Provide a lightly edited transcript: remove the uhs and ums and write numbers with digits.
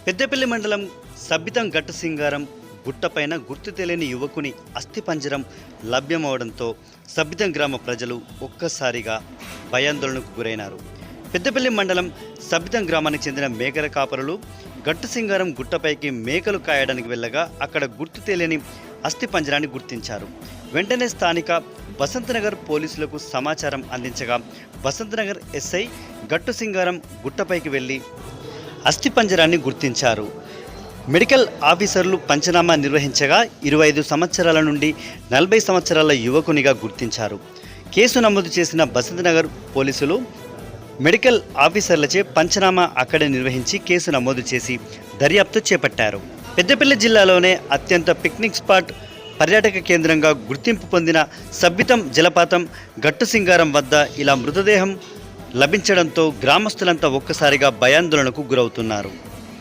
పెద్దపల్లి మండలం సబ్బితం గట్టు సింగారం గుట్టపైన గుర్తు తెలియని యువకుని అస్థిపంజరం లభ్యమవడంతో సబ్బితం గ్రామ ప్రజలు ఒక్కసారిగా భయాందోళనకు గురైనారు. పెద్దపల్లి మండలం సబ్బితం గ్రామానికి చెందిన మేకల కాపరులు గట్టు సింగారం గుట్టపైకి మేకలు కాయడానికి వెళ్ళగా అక్కడ గుర్తు తెలియని అస్థిపంజరాన్ని గుర్తించారు. వెంటనే స్థానిక వసంతనగర్ పోలీసులకు సమాచారం అందించగా వసంతనగర్ ఎస్ఐ గట్టు సింగారం గుట్టపైకి వెళ్లి అస్థిపంజరాన్ని గుర్తించారు. మెడికల్ ఆఫీసర్లు పంచనామా నిర్వహించగా 25 సంవత్సరాల నుండి 40 సంవత్సరాల యువకునిగా గుర్తించారు. కేసు నమోదు చేసిన వసంతనగర్ పోలీసులు మెడికల్ ఆఫీసర్లచే పంచనామా అక్కడే నిర్వహించి కేసు నమోదు చేసి దర్యాప్తు చేపట్టారు. పెద్దపల్లి జిల్లాలోనే అత్యంత పిక్నిక్ స్పాట్ పర్యాటక కేంద్రంగా గుర్తింపు పొందిన సబ్బితం జలపాతం గట్టు సింగారం వద్ద ఇలా మృతదేహం లభించడంతో గ్రామస్తులంతా ఒక్కసారిగా భయాందోళనకు గురవుతున్నారు.